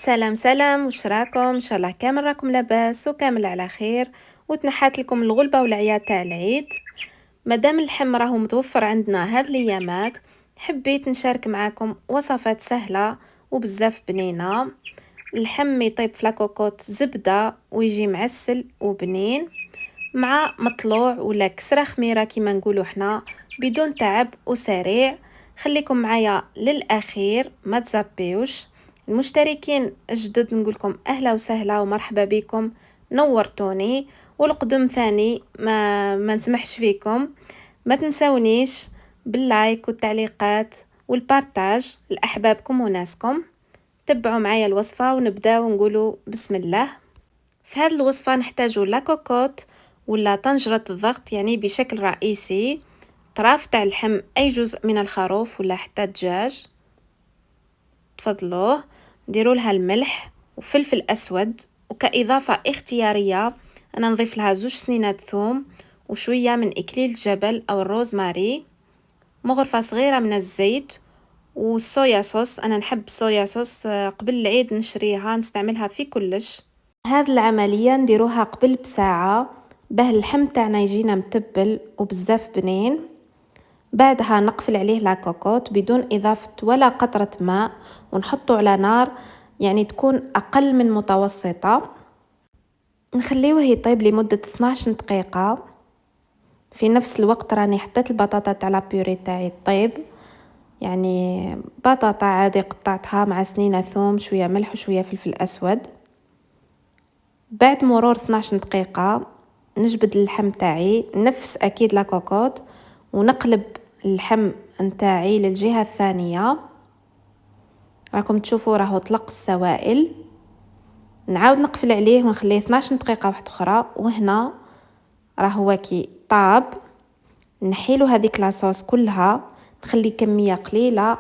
سلام سلام، واش راكم؟ ان شاء الله كامل راكم لاباس وكامل على خير. وتنحات لكم الغلبه والعياد تاع العيد. مادام اللحم راهو متوفر عندنا هاد الايامات، حبيت نشارك معاكم وصفات سهله وبزاف بنينه. اللحم يطيب في لاكوكوت زبده ويجي معسل وبنين، مع مطلوع ولا كسره خميره كيما نقولوا حنا، بدون تعب وسريع. خليكم معايا للاخير، ما تزابيوش. المشتركين الجدد نقولكم اهلا وسهلا ومرحبا بكم، نورتوني. والقدم ثاني ما نسمحش فيكم. ما تنسونيش باللايك والتعليقات والبارتاج لاحبابكم وناسكم. تبعوا معايا الوصفه ونبداو ونقولوا بسم الله. في هذه الوصفة نحتاجو لا كوكوت ولا طنجرة الضغط، يعني بشكل رئيسي طراف تاع اللحم، أي جزء من الخروف ولا حتى الدجاج. تفضلوه. نديروا لها الملح وفلفل أسود، وكإضافة اختيارية أنا نضيف لها 2 سنينات ثوم وشوية من إكليل الجبل أو الروزماري، مغرفة صغيرة من الزيت، والصويا صوص. أنا نحب صويا صوص، قبل العيد نشريها نستعملها في كلش. هاد العملية نديروها قبل بساعة باه اللحم تاعنا يجينا متبل وبزاف بنين. بعدها نقفل عليه لاكوكوت بدون إضافة ولا قطرة ماء، ونحطه على نار يعني تكون أقل من متوسطة. نخليه يطيب لمدة 12 دقيقة. في نفس الوقت راني حطيت البطاطا تاع لابوري تاعي طيب، يعني بطاطا عادي قطعتها مع سنينة ثوم، شوية ملح وشوية فلفل أسود. بعد مرور 12 دقيقة نجبد اللحم تاعي نفس اكيد لاكوكوت، ونقلب اللحم نتاعي للجهة الثانية. راكم تشوفوا راهو طلق السوائل. نعاود نقفل عليه ونخليه 12 دقيقة واحدة اخرى، وهنا راهو كي طاب. نحيلو هذيك لاصوص كلها، نخلي كمية قليلة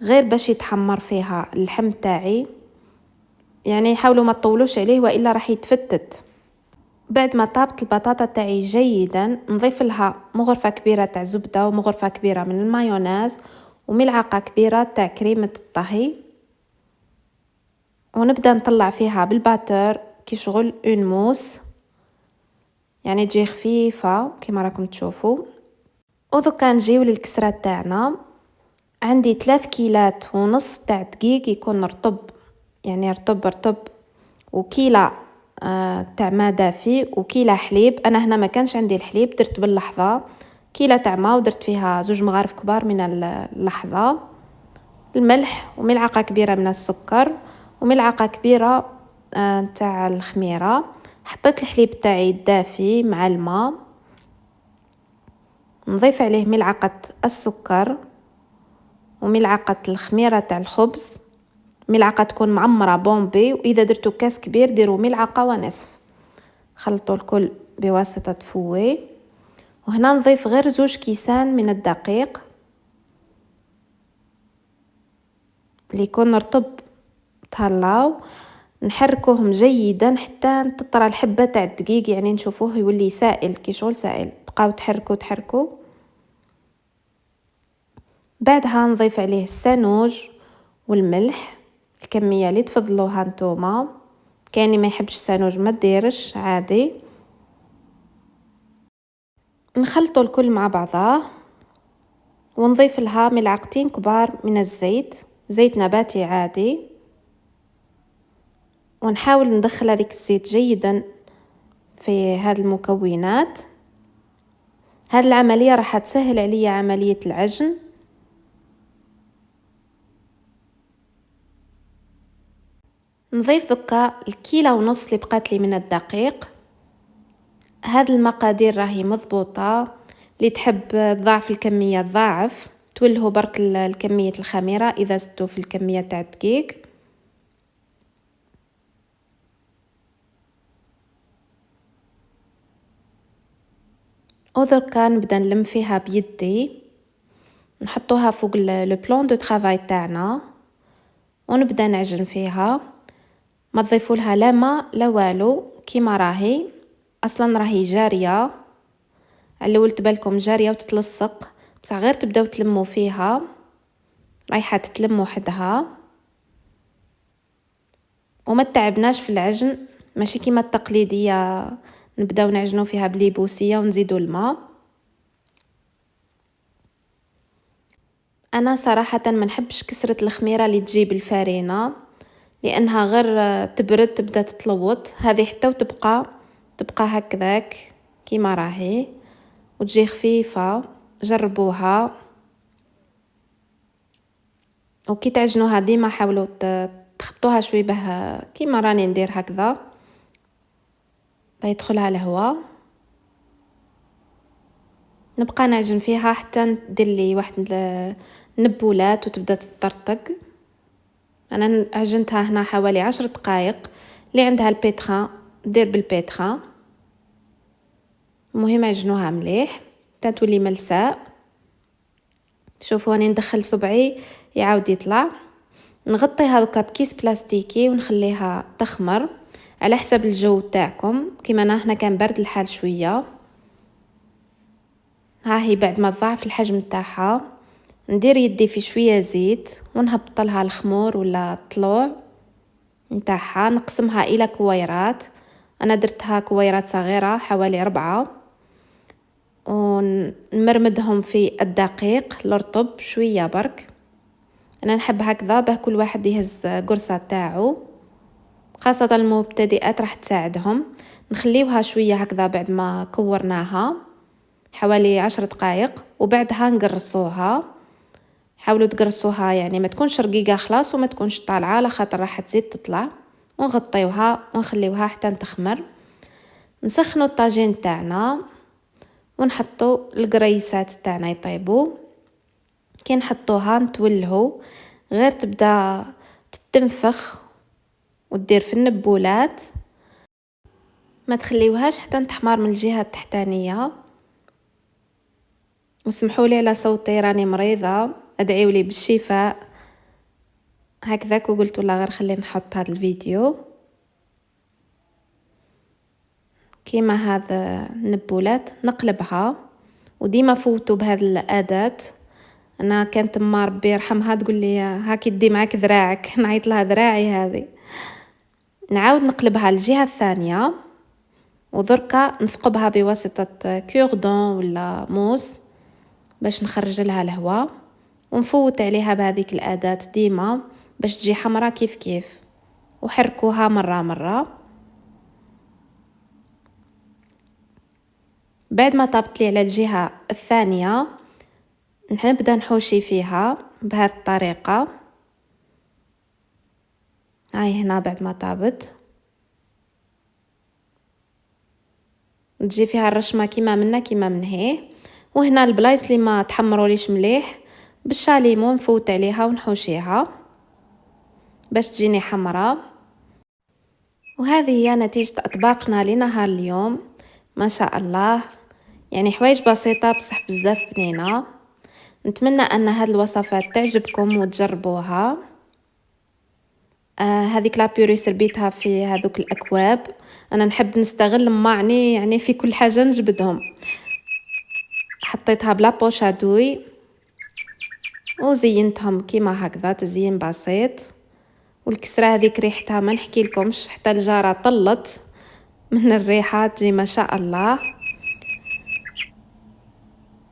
غير باش يتحمر فيها اللحم تاعي، يعني حاولوا ما تطولوش عليه والا راح يتفتت. بعد ما طابت البطاطا تاعي جيدا، نضيف لها مغرفة كبيرة تاع زبدة ومغرفة كبيرة من المايونيز وملعقة كبيرة تاع كريمة الطهي، ونبدأ نطلع فيها بالباتور كي شغل اون موس، يعني تجي خفيفة كما راكم تشوفوا. ودوكا نجيو للكسرة تاعنا. عندي 3 كيلات ونص تاع دقيق يكون رطب، يعني رطب، وكيلة تاع ماء دافي، وكيلة حليب. انا هنا ما كانش عندي الحليب، درت باللحظة كيلة تاع ماء ودرت فيها 2 مغارف كبار من اللحظة. الملح وملعقة كبيرة من السكر وملعقة كبيرة تاع الخميرة. حطيت الحليب تاعي الدافي مع الماء، نضيف عليه ملعقة السكر وملعقة الخميرة تاع الخبز، ملعقة تكون معمرة بومبي، واذا درتو كاس كبير ديروا ملعقة ونصف. خلطوا الكل بواسطة فوي. وهنا نضيف غير 2 كيسان من الدقيق اللي يكون رطب، تهلاو نحركوهم جيدا حتى تطرى الحبة تاع الدقيق، يعني نشوفوه يولي سائل كي شغل سائل. بقاو تحركو. بعدها نضيف عليه السانوج والملح، الكمية اللي تفضلوها نتوما. كاين ما يحبش السانوج ما ديرش عادي. نخلطوا الكل مع بعضاه، ونضيف لها ملعقتين كبار من الزيت، زيت نباتي عادي، ونحاول ندخل هذيك الزيت جيدا في هذه المكونات. هذه العملية راح تسهل عليا عملية العجن. نضيف ذكا الكيلة ونص اللي بقات لي من الدقيق. هذه المقادير راهي مضبوطة، اللي تحب تضاعف الكمية تضاعف، تولهوا برك الكمية الخميرة إذا زدتوا في الكمية تاع الدقيق. ودركا نبدا نلم فيها بيدي، نحطوها فوق لو بلان دو طرافاي تاعنا، ونبدا نعجن فيها. ما تضيفوا لها لا ماء لا والو، كيما راهي اصلا راهي جاريه. على الاول تبالكم جاريه وتتلصق، بصح غير تبداو تلموا فيها رايحه تتلم وحدها. وما تعبناش في العجن، ماشي كيما التقليديه نبداو نعجنو فيها بلي بوسيه ونزيدو الماء. انا صراحه ما نحبش كسره الخميره اللي تجي بالفارينه، لانها غير تبرد تبدا تتلوط، هذه حتى تبقى هكذاك كيما راهي وتجي خفيفه. جربوها، وكي تعجنوها ديما حاولوا تخبطوها شوي به كيما راني ندير هكذا يدخلها الهواء. نبقى نعجن فيها حتى ندير لي واحد النبولات وتبدا تطرطق. انا عجنتها هنا حوالي 10 دقائق. اللي عندها البيتخا دير بالبيتخا، المهم عجنوها مليح حتى تولي ملساء. شوفوا راني ندخل صبعي يعاود يطلع. نغطي هذوك بكيس بلاستيكي ونخليها تخمر على حسب الجو تاعكم. كيما انا هنا كان برد الحال شويه. ها هي بعد ما تضاعف الحجم تاعها ندير يدي في شويه زيت ونهبط لها الخمور ولا الطلوع نتاعها، نقسمها الى كويرات. انا درتها كويرات صغيره حوالي 4، ونمرمدهم في الدقيق الرطب شويه برك. انا نحب هكذا به كل واحد يهز قرصه تاعو، خاصه المبتدئات راح تساعدهم. نخليوها شويه هكذا بعد ما كورناها حوالي 10 دقائق، وبعدها نقرصوها. حاولوا تقرصوها يعني ما تكونش رقيقه خلاص وما تكونش طالعه، على خاطر راح تزيد تطلع. ونغطيوها ونخليوها حتى تخمر. نسخنوا الطاجين تاعنا ونحطوا القريسات تاعنا يطيبوا. كي نحطوها نتولهو غير تبدا تتنفخ وتدير في النبولات، ما تخليوهاش حتى تحمر من الجهه التحتانيه. وسمحوا لي على صوتي راني مريضه، ادعيوا لي بالشفاء. هكذاك وقلت والله غير خلي نحط هذا الفيديو. كيما هذا النبولات نقلبها، وديما فوتوا بهذه الاداه. انا كانت ما ربي يرحمها تقول لي هاكي دي معك ذراعك نعيط لها ذراعي هذه. نعاود نقلبها الجهه الثانيه، ودركا نثقبها بواسطه كوردون ولا موس باش نخرج لها الهواء، ونفوت عليها بهذيك الاداه ديما باش تجي حمرا كيف كيف. وحركوها مره مره. بعد ما طابت لي على الجهه الثانيه نبدا نحوشي فيها بهذه الطريقه. هاي هنا بعد ما طابت تجي فيها الرشمه كيما منا كيما من هي. وهنا البلايص اللي ما تحمروا ليش مليح بالشاليمو نفوت عليها ونحوشيها باش تجيني حمراء. وهذه هي نتيجة أطباقنا لنهار اليوم. ما شاء الله، يعني حوايج بسيطة بصح بزاف بنينة. نتمنى أن هذه الوصفات تعجبكم وتجربوها. هذيك لابيوري سربيتها في هذوك الأكواب. أنا نحب نستغل معني يعني في كل حاجة نجبدهم. حطيتها بلا بوشادوي وزينتهم كيما هكذا تزيين بسيط. والكسرة هذيك ريحتها ما نحكي لكمش، حتى الجارة طلت من الريحة تجي ما شاء الله.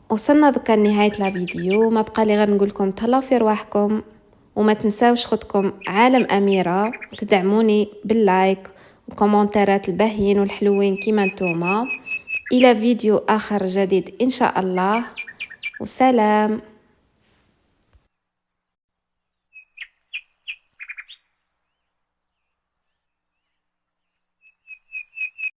وصلنا ذكا لنهاية الفيديو. ما بقى لي غير نقول لكم تهلاو في رواحكم، وما تنساوش خدكم عالم أميرة، وتدعموني باللايك وكومنتارات الباهيين والحلوين كيما نتوما. إلى فيديو آخر جديد إن شاء الله، وسلام.